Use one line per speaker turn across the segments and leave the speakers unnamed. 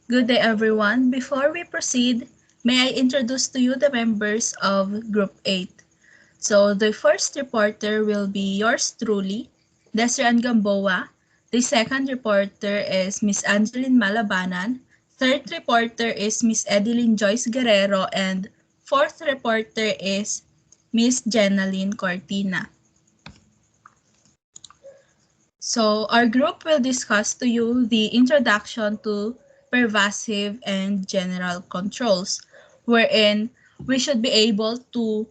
Good day, everyone. Before we proceed, may I introduce to you the members of Group 8. So, the first reporter will be yours truly, Desrian Gamboa. The second reporter is Miss Angeline Malabanan. Third reporter is Miss Edeline Joyce Guerrero. And fourth reporter is Miss Jenaline Cortina. So our group will discuss to you the introduction to pervasive and general controls, wherein we should be able to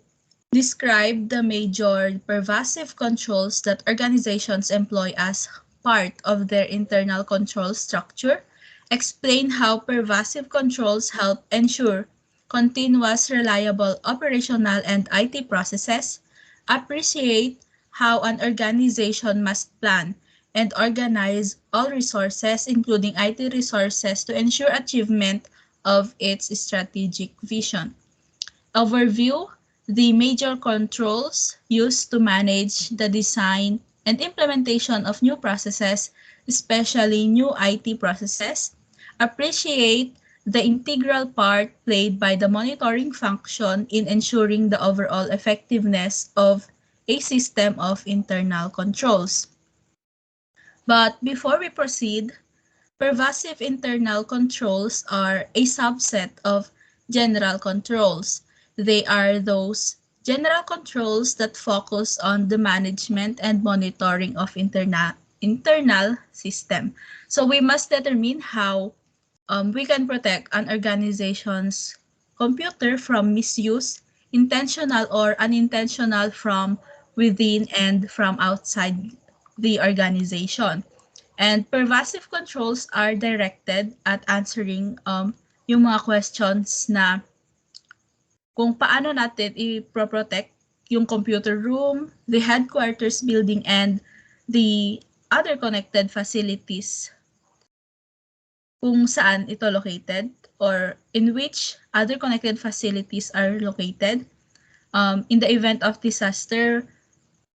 describe the major pervasive controls that organizations employ as part of their internal control structure, explain how pervasive controls help ensure continuous, reliable operational and IT processes, appreciate how an organization must plan and organize all resources, including IT resources, to ensure achievement of its strategic vision. Overview: the major controls used to manage the design and implementation of new processes, especially new IT processes. Appreciate the integral part played by the monitoring function in ensuring the overall effectiveness of a system of internal controls. But before we proceed, pervasive internal controls are a subset of general controls. They are those general controls that focus on the management and monitoring of internal system. So we must determine how we can protect an organization's computer from misuse, intentional or unintentional, from within and from outside the organization. And pervasive controls are directed at answering yung mga questions na kung paano natin i-protect yung computer room, the headquarters building, and the other connected facilities, kung saan ito located or in which other connected facilities are located. In the event of disaster,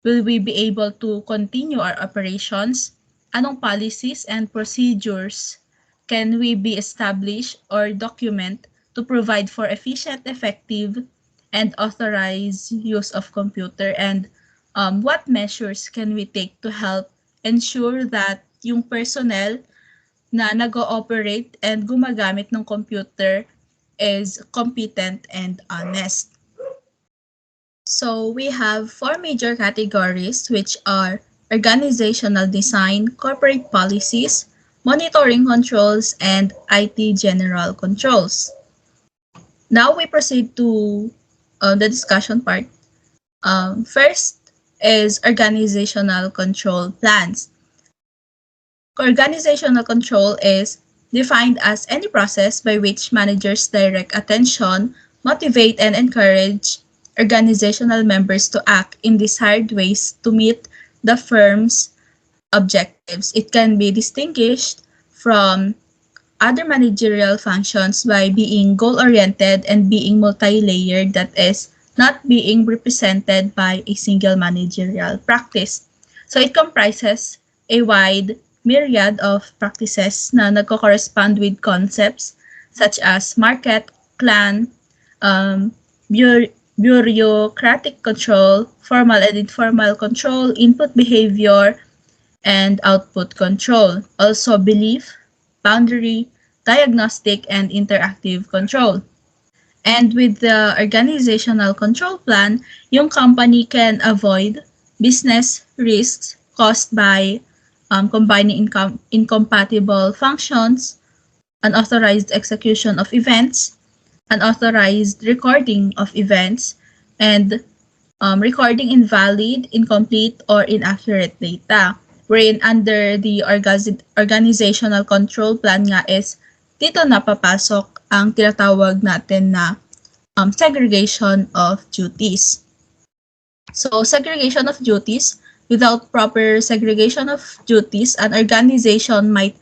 will we be able to continue our operations? Anong policies and procedures can we be established or document to provide for efficient, effective, and authorized use of computer? And what measures can we take to help ensure that yung personnel na nag-ooperate and gumagamit ng computer is competent and honest? So we have four major categories, which are organizational design, corporate policies, monitoring controls, and IT general controls. Now we proceed to the discussion part. First is organizational control plans. Organizational control is defined as any process by which managers direct attention, motivate, and encourage organizational members to act in desired ways to meet the firm's objectives. It can be distinguished from other managerial functions by being goal-oriented and being multi-layered, that is, not being represented by a single managerial practice. So it comprises a wide myriad of practices na nagko-correspond with concepts such as market, clan, bureaucratic control, formal and informal control, input behavior, and output control. Also belief, boundary, diagnostic, and interactive control. And with the organizational control plan, yung company can avoid business risks caused by combining incompatible functions, unauthorized execution of events, unauthorized recording of events, and recording invalid, incomplete, or inaccurate data. Wherein under the organizational control plan nga is dito napapasok ang tinatawag natin na segregation of duties. So segregation of duties: without proper segregation of duties, an organization might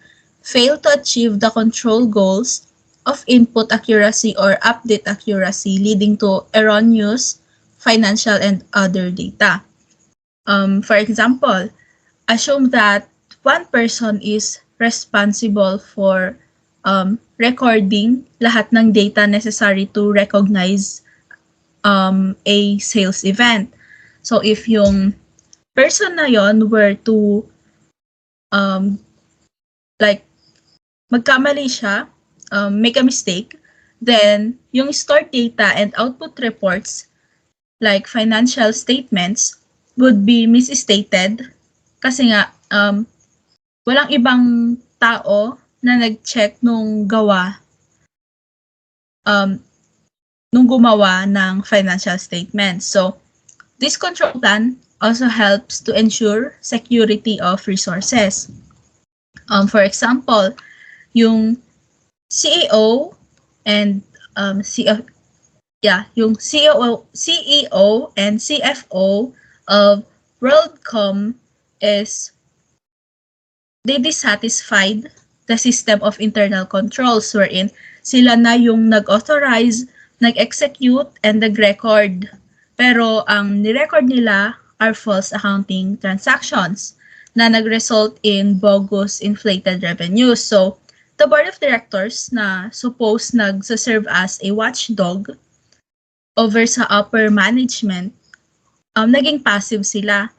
fail to achieve the control goals of input accuracy or update accuracy, leading to erroneous financial and other data. For example, assume that one person is responsible for recording lahat ng data necessary to recognize a sales event. So if yung person na yon were to like magkamali siya, make a mistake, then yung stored data and output reports like financial statements would be misstated kasi nga walang ibang tao na nag-check nung gumawa ng financial statements. So this control plan also helps to ensure security of resources. For example, yung CEO and yung CEO and CFO of WorldCom is they dissatisfied the system of internal controls wherein sila na yung nag-authorize, nag-execute, and nag-record. Pero ang nirecord nila are false accounting transactions na nag-result in bogus inflated revenues. So, the board of directors na suppose nagsaserve as a watchdog over sa upper management, naging passive sila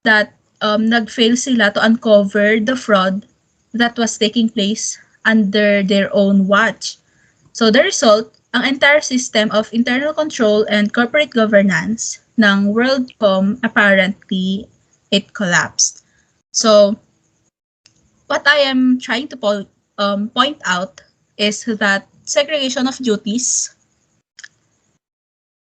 that nag-fail sila to uncover the fraud that was taking place under their own watch. So the result, ang entire system of internal control and corporate governance ng WorldCom apparently it collapsed. So what I am trying to point out is that segregation of duties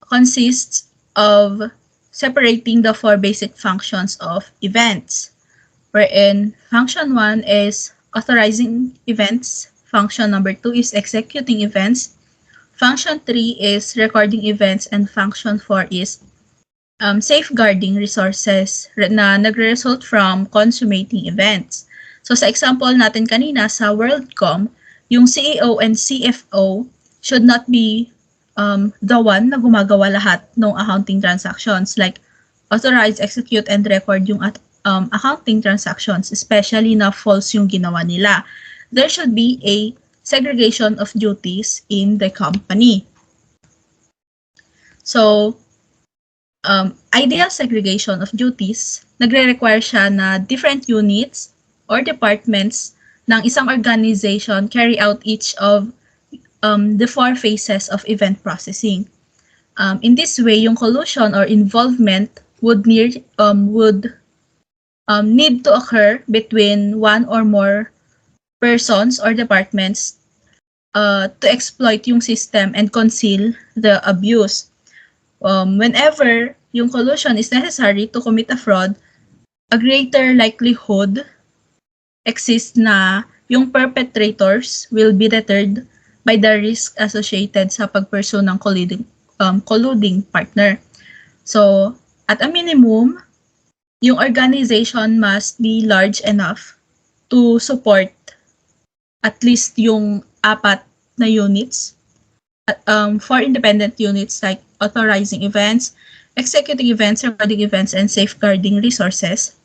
consists of separating the four basic functions of events, wherein function 1 is authorizing events, function number 2 is executing events, function 3 is recording events, and function 4 is safeguarding resources na nagre-result from consummating events. So sa example natin kanina sa WorldCom, yung CEO and CFO should not be the one na gumagawa lahat ng accounting transactions, like authorize, execute, and record yung accounting transactions, especially na false yung ginawa nila. There should be a segregation of duties in the company. So, ideal segregation of duties, nagre-require siya na different units or departments ng isang organization carry out each of the four phases of event processing. In this way, yung collusion or involvement would need to occur between one or more persons or departments to exploit yung system and conceal the abuse. Whenever yung collusion is necessary to commit a fraud, a greater likelihood exists na yung perpetrators will be deterred by the risk associated sa pag-pursue ng colluding partner. So, at a minimum, yung organization must be large enough to support at least yung 4 na units, 4 independent units like authorizing events, executing events, recording events, and safeguarding resources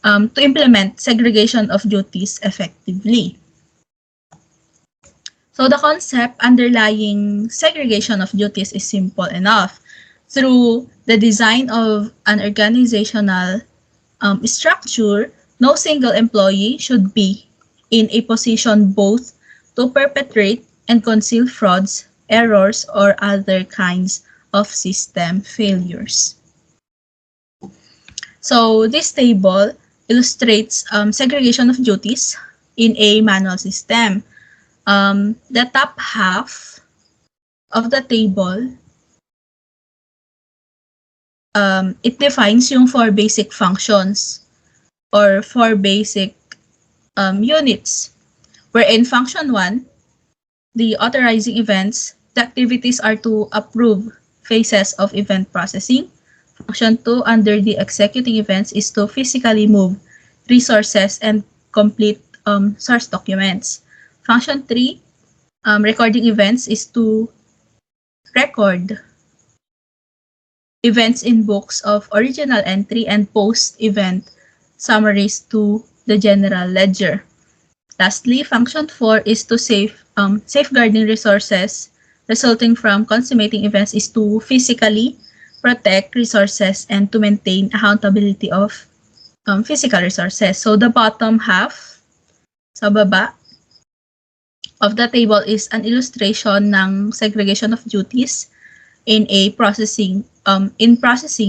to implement segregation of duties effectively. So the concept underlying segregation of duties is simple enough. Through the design of an organizational structure, no single employee should be in a position both to perpetrate and conceal frauds, errors, or other kinds of system failures. So this table illustrates segregation of duties in a manual system. The top half of the table, it defines yung 4 basic functions or 4 basic units. Wherein function 1, the authorizing events, the activities are to approve phases of event processing. Function 2, under the executing events, is to physically move resources and complete source documents. Function 3, recording events, is to record events in books of original entry and post-event summaries to the general ledger. Lastly, function 4 is to safeguarding resources resulting from consummating events is to physically protect resources and to maintain accountability of physical resources. So the bottom half sa baba of the table is an illustration ng segregation of duties in processing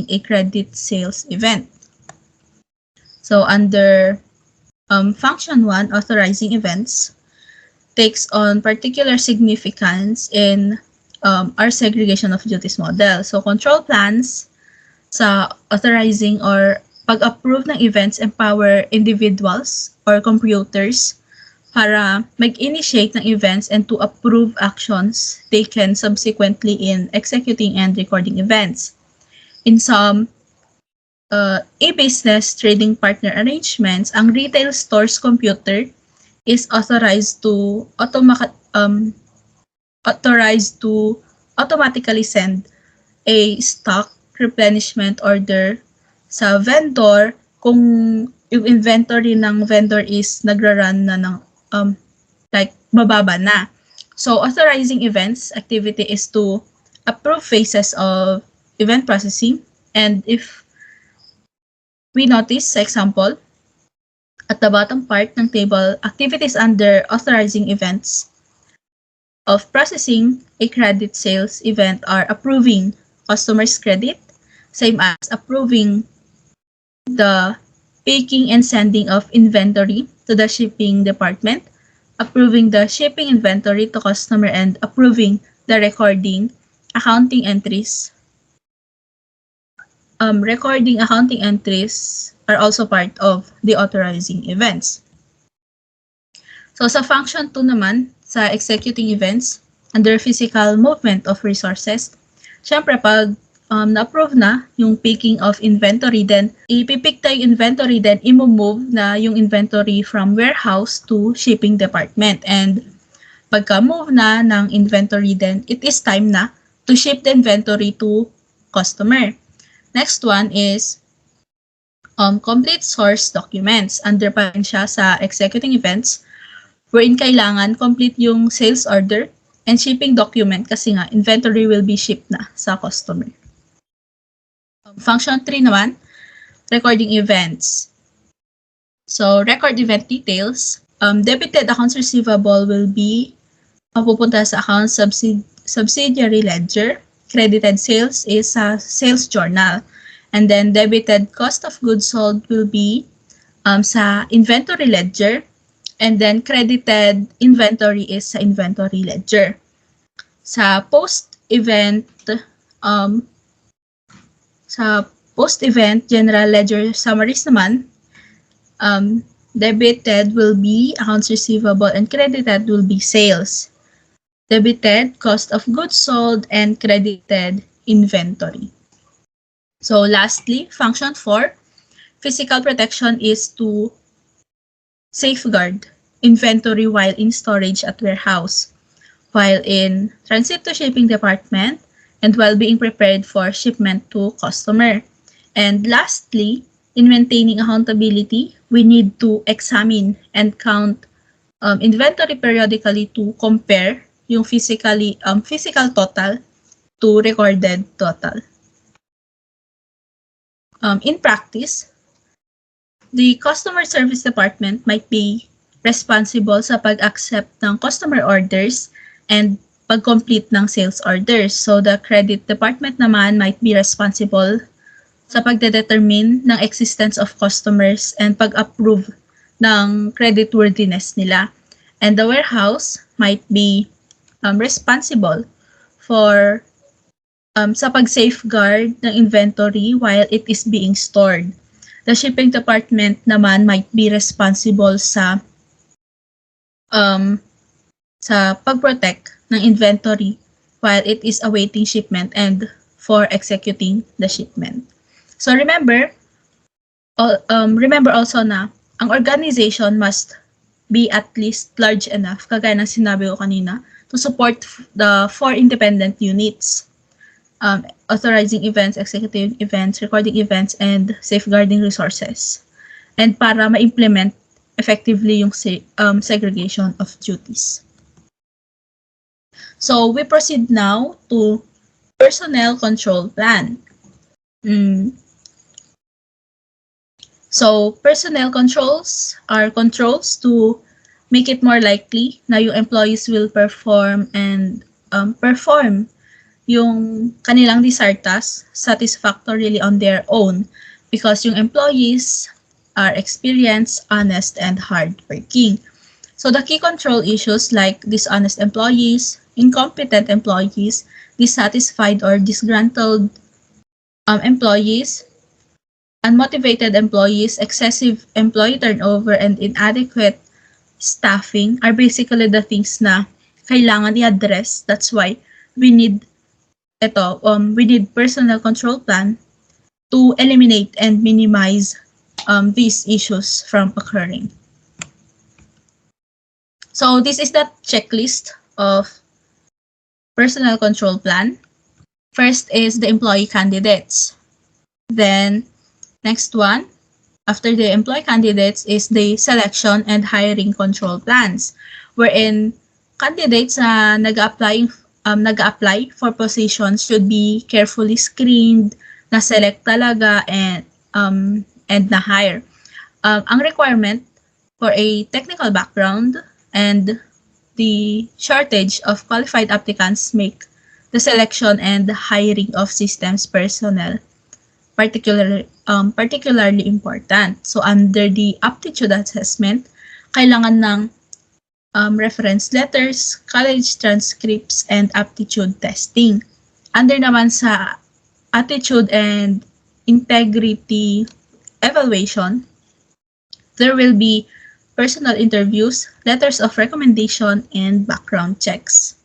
a credit sales event. So under function 1, authorizing events, takes on particular significance in our segregation of duties model. So control plans sa authorizing or pag-approve ng events empower individuals or computers para mag-initiate ng events and to approve actions taken subsequently in executing and recording events. In some e-business trading partner arrangements, ang retail store's computer is authorized to automatically send a stock replenishment order sa vendor kung yung inventory ng vendor is nagra-run na ng like mababa na. So authorizing events activity is to approve phases of event processing, and if we notice sa example at the bottom part ng table, activities under authorizing events of processing a credit sales event are approving customer's credit, same as approving the picking and sending of inventory to the shipping department, approving the shipping inventory to customer, and approving the recording accounting entries. Recording accounting entries are also part of the authorizing events. So sa function 2 naman, sa executing events, under physical movement of resources, syempre pag na-approve na yung picking of inventory, then ipipick tayo yung inventory, then i-move na yung inventory from warehouse to shipping department. And pagka-move na ng inventory, then it is time na to ship the inventory to customer. Next one is complete source documents. Under pa rin siya sa executing events, wherein kailangan complete yung sales order and shipping document kasi nga inventory will be shipped na sa customer. Function 3 naman, recording events. So record event details. Debited accounts receivable will be mapupunta sa account subsidiary ledger. Credited sales is sa sales journal. And then debited cost of goods sold will be sa inventory ledger. And then credited inventory is sa inventory ledger. Sa post-event general ledger summaries naman, debited will be accounts receivable and credited will be sales. Debited cost of goods sold and credited inventory. So lastly, function 4, physical protection is to safeguard inventory while in storage at warehouse, while in transit to shipping department, and while being prepared for shipment to customer. And lastly, in maintaining accountability, we need to examine and count inventory periodically to compare yung physical total to recorded total. In practice, the customer service department might be responsible sa pag-accept ng customer orders and pag-complete ng sales orders. So the credit department naman might be responsible sa pagdedetermine ng existence of customers and pag-approve ng creditworthiness nila. And the warehouse might be responsible for sa pag-safeguard ng inventory while it is being stored. The shipping department naman might be responsible sa pag-protect ng inventory while it is awaiting shipment and for executing the shipment. So remember also na ang organization must be at least large enough, kagaya ng sinabi ko kanina, to support the 4 independent units. Authorizing events, executing events, recording events, and safeguarding resources. And para ma-implement effectively yung segregation of duties. So we proceed now to personnel control plan. So personnel controls are controls to make it more likely na yung employees will perform yung kanilang desired tasks satisfactorily on their own because yung employees are experienced, honest, and hardworking. So the key control issues like dishonest employees, incompetent employees, dissatisfied or disgruntled employees, unmotivated employees, excessive employee turnover, and inadequate staffing are basically the things na kailangan i-address. That's why we need personnel control plan to eliminate and minimize these issues from occurring. So this is the checklist of personnel control plan. First is the employee candidates. Then next one, after the employee candidates, is the selection and hiring control plans, wherein candidates na nag-apply for positions should be carefully screened, na-select talaga, and na-hire. Ang requirement for a technical background and the shortage of qualified applicants make the selection and hiring of systems personnel particularly important. So under the aptitude assessment, kailangan ng reference letters, college transcripts, and aptitude testing. Under naman sa attitude and integrity evaluation, there will be personal interviews, letters of recommendation, and background checks.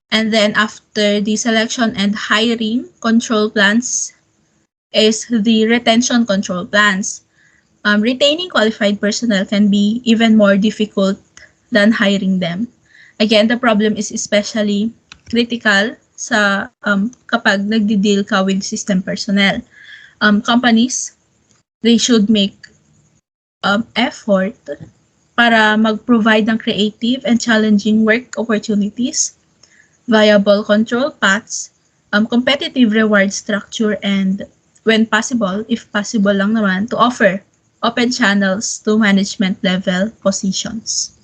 And then after the selection and hiring control plans is the retention control plans. Retaining qualified personnel can be even more difficult than hiring them. Again, the problem is especially critical sa kapag nagdi-deal ka with system personnel. Companies, they should make effort para mag-provide ng creative and challenging work opportunities, viable control paths, competitive reward structure, and when possible, if possible lang naman, to offer open channels to management level positions.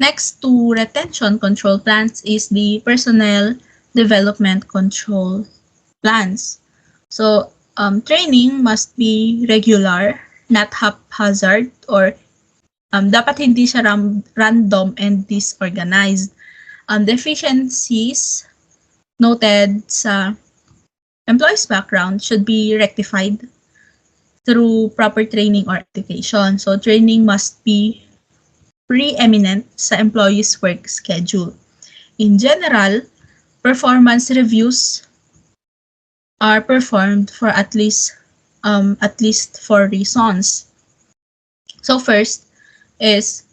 Next to retention control plans is the personnel development control plans. So, training must be regular, not haphazard, or dapat hindi siya random and disorganized. Deficiencies noted sa employee's background should be rectified through proper training or education. So training must be preeminent sa employee's work schedule. In general, performance reviews are performed for at least 4 reasons. So first is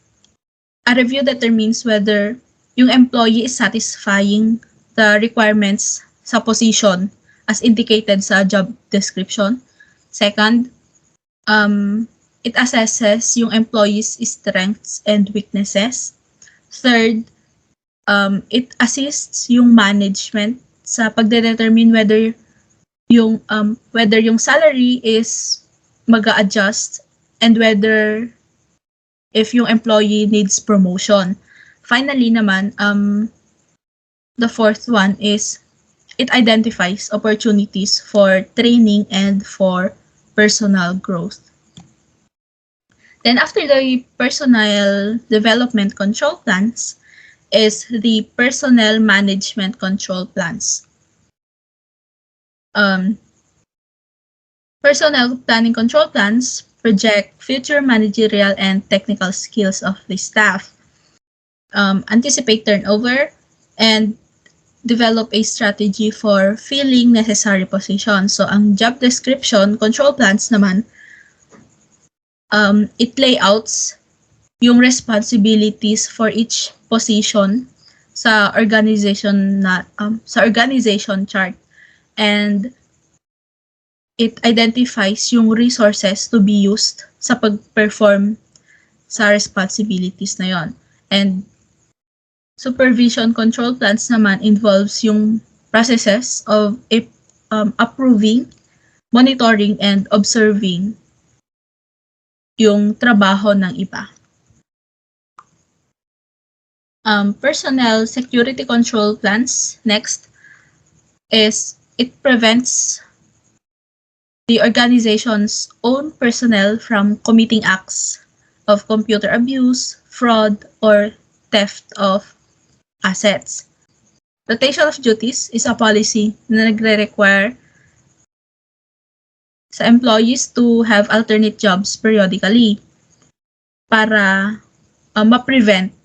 a review determines whether yung employee is satisfying the requirements sa position as indicated sa job description. Second, it assesses yung employee's strengths and weaknesses. Third, it assists yung management sa pagdedetermine whether yung salary is mag-a-adjust and whether if yung employee needs promotion. Finally naman, the fourth one is it identifies opportunities for training and for personal growth. Then after the personnel development control plans is the personnel management control plans. Personnel planning control plans project future managerial and technical skills of the staff, anticipate turnover, and develop a strategy for filling necessary positions. So, ang job description, control plans naman, it layouts yung responsibilities for each position sa organization chart, and it identifies yung resources to be used sa pag-perform sa responsibilities na yon. And supervision control plans naman involves yung processes of approving, monitoring, and observing yung trabaho ng iba. Personnel security control plans, next, is it prevents the organization's own personnel from committing acts of computer abuse, fraud, or theft of assets. Rotation of duties is a policy na nagre-require sa employees to have alternate jobs periodically para ma-prevent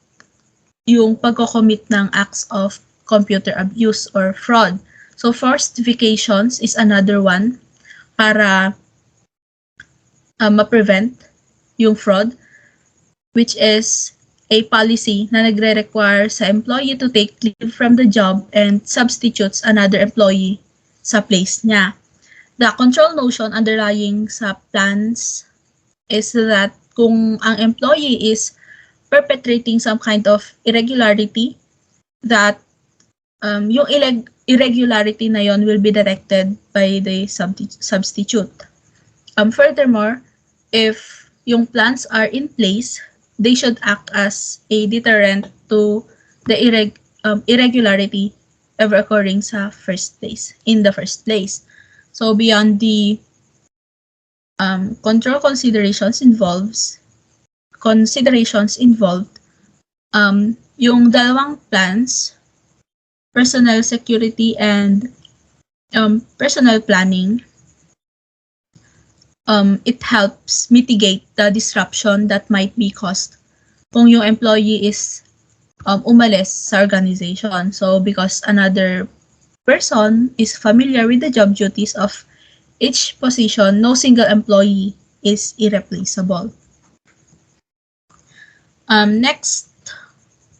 yung pagko-commit ng acts of computer abuse or fraud. So forced vacations is another one para ma-prevent yung fraud, which is a policy na nagre-require sa employee to take leave from the job and substitutes another employee sa place niya. The control notion underlying sa plans is that kung ang employee is perpetrating some kind of irregularity, that yung irregularity na yon will be detected by the substitute. Furthermore, if yung plans are in place, they should act as a deterrent to the irregularity ever occurring in the first place. So beyond the control considerations involved, yung dalawang plans, personnel security and personnel planning, it helps mitigate the disruption that might be caused kung yung employee is umalis sa organization. So because another person is familiar with the job duties of each position, no single employee is irreplaceable. Next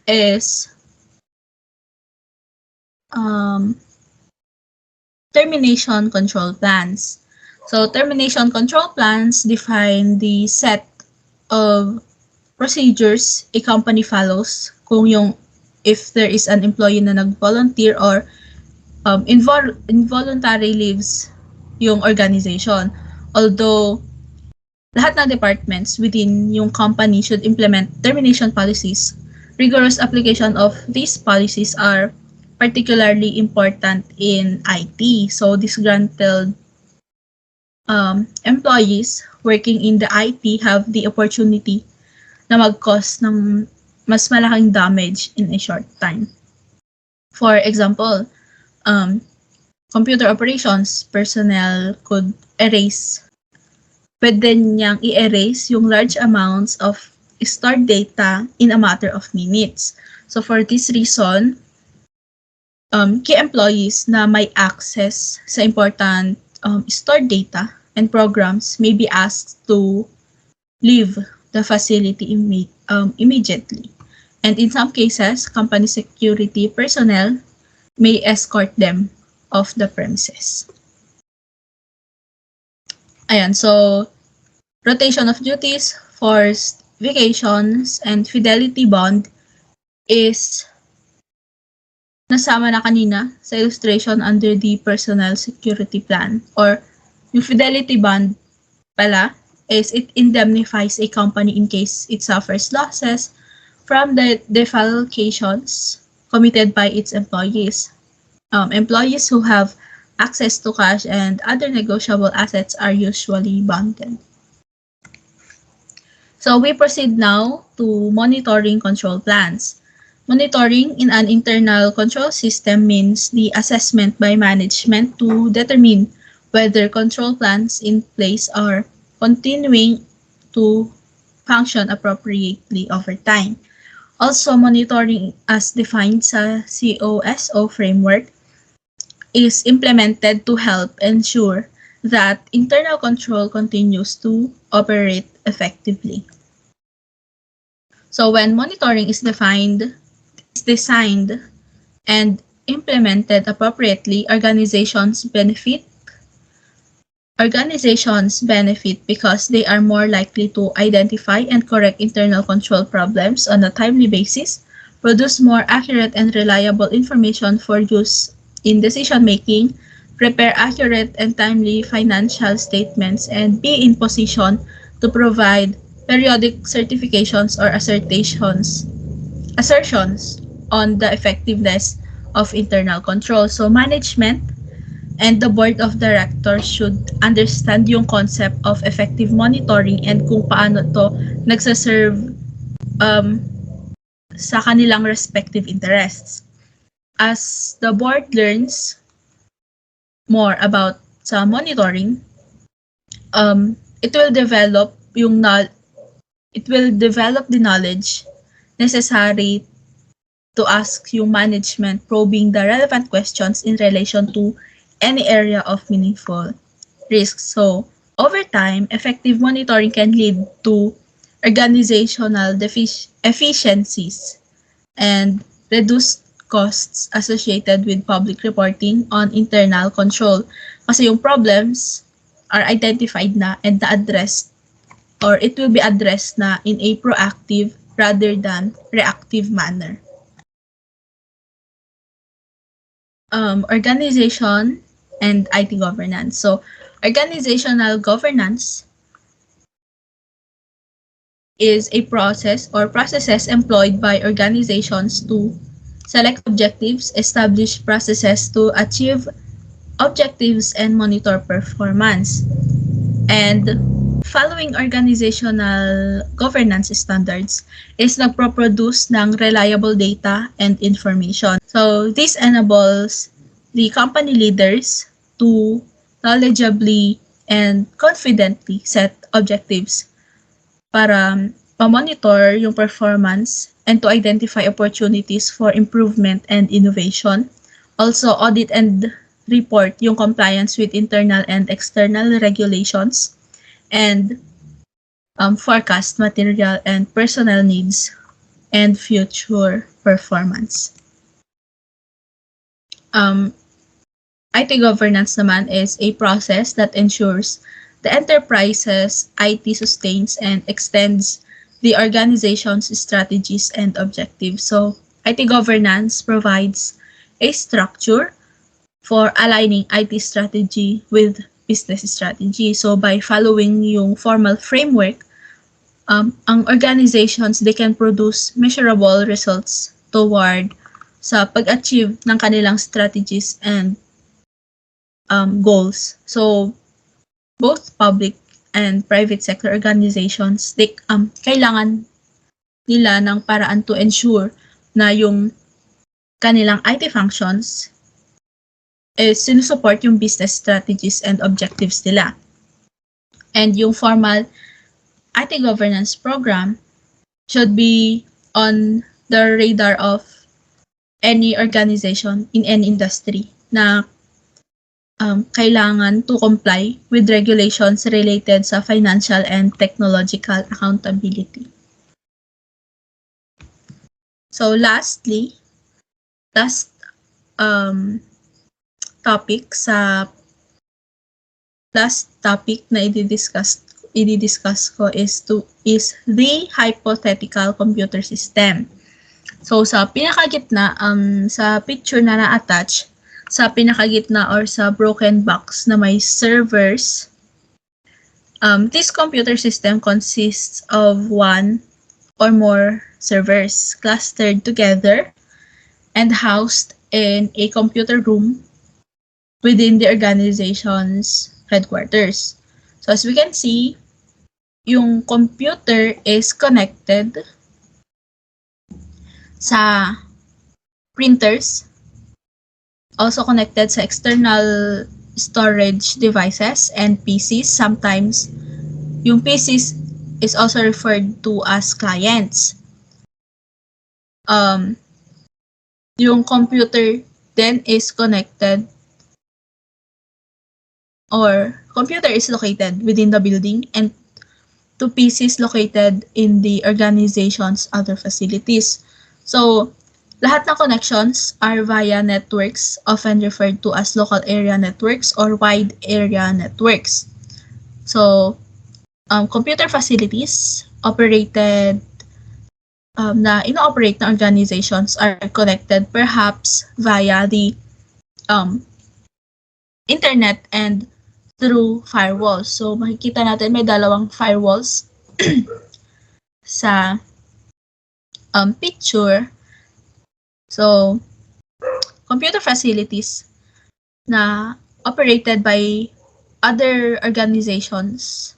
is termination control plans. So termination control plans define the set of procedures a company follows if there is an employee na nag-volunteer or involuntary leaves yung organization. Although lahat ng departments within yung company should implement termination policies, rigorous application of these policies are particularly important in IT. So disgruntled employees working in the IT have the opportunity na mag-cause ng mas malaking damage in a short time. For example, computer operations personnel could pwede niyang i-erase yung large amounts of stored data in a matter of minutes. So for this reason, key employees na may access sa important stored data and programs may be asked to leave the facility immediately. And in some cases, company security personnel may escort them off the premises. Ayan, so rotation of duties, forced vacations, and fidelity bond is nasama na kanina sa illustration under the personnel security plan. Or yung fidelity bond pala is it indemnifies a company in case it suffers losses from the defalcations committed by its employees. Employees who have access to cash and other negotiable assets are usually bonded. So we proceed now to monitoring control plans. Monitoring in an internal control system means the assessment by management to determine whether control plans in place are continuing to function appropriately over time. Also, monitoring as defined sa COSO framework is implemented to help ensure that internal control continues to operate effectively. So when monitoring is designed and implemented appropriately, organizations benefit Organizations benefit because they are more likely to identify and correct internal control problems on a timely basis, produce more accurate and reliable information for use in decision making, prepare accurate and timely financial statements, and be in position to provide periodic certifications or assertions on the effectiveness of internal control. So management and the board of directors should understand yung concept of effective monitoring and kung paano to nagsaserve um, sa kanilang respective interests. As the board learns more about sa monitoring, it will develop the knowledge necessary to ask yung management probing the relevant questions in relation to any area of meaningful risks. So, over time, effective monitoring can lead to organizational efficiencies and reduced costs associated with public reporting on internal control. Kasi yung problems are identified na and na-addressed or it will be addressed na in a proactive rather than reactive manner. Organization and IT governance. So, organizational governance is a process or processes employed by organizations to select objectives, establish processes to achieve objectives, and monitor performance. And following organizational governance standards is nagproproduce ng reliable data and information. So, this enables the company leaders to knowledgeably and confidently set objectives para ma-monitor yung performance and to identify opportunities for improvement and innovation. Also, audit and report yung compliance with internal and external regulations and forecast material and personnel needs and future performance. IT governance naman is a process that ensures the enterprise's IT sustains and extends the organization's strategies and objectives. So, IT governance provides a structure for aligning IT strategy with business strategy. So, by following yung formal framework, ang organizations, they can produce measurable results toward sa pag-achieve ng kanilang strategies and goals. So, both public and private sector organizations, they, kailangan nila ng paraan to ensure na yung kanilang IT functions is sinusupport yung business strategies and objectives nila. And yung formal IT governance program should be on the radar of any organization in any industry na kailangan to comply with regulations related sa financial and technological accountability. So lastly, last topic na i-discuss ko is the hypothetical computer system. So sa pinakagitna, sa picture na na-attach, sa pinakagitna or sa broken box na may servers, this computer system consists of one or more servers clustered together and housed in a computer room within the organization's headquarters. So as we can see, yung computer is connected sa printers, also connected sa external storage devices and PCs. Sometimes, yung PCs is also referred to as clients. Yung computer then is connected or computer is located within the building and to PCs located in the organization's other facilities. So, Lahat ng connections are via networks, often referred to as local area networks or wide area networks. So, computer facilities operated na ino-operate ng organizations are connected perhaps via the um, internet and through firewalls. So, makikita natin may dalawang firewalls sa picture. So, computer facilities na operated by other organizations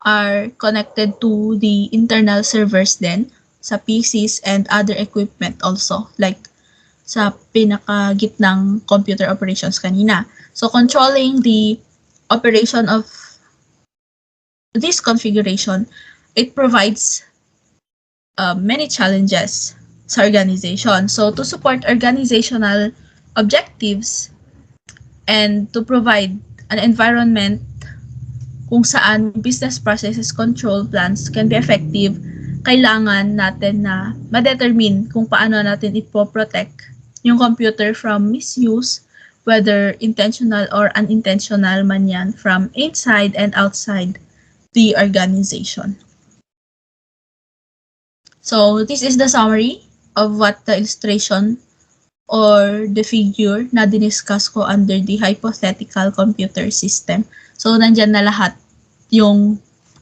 are connected to the internal servers then sa PCs and other equipment also, like sa pinakagitnang computer operations kanina. So, controlling the operation of this configuration, it provides many challenges sa organization. So, to support organizational objectives and to provide an environment kung saan business processes control plans can be effective, kailangan natin na ma-determine kung paano natin ipo-protect yung computer from misuse, whether intentional or unintentional man yan, from inside and outside the organization. So, this is the summary of what the illustration or the figure na diniscuss ko under the hypothetical computer system. So, nandyan na lahat yung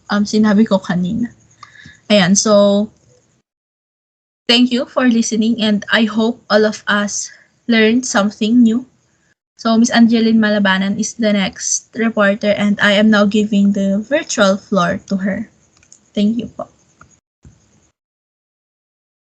sinabi ko kanina. Ayan, so, thank you for listening and I hope all of us learned something new. So, Miss Angeline Malabanan is the next reporter and I am now giving the virtual floor to her. Thank you po.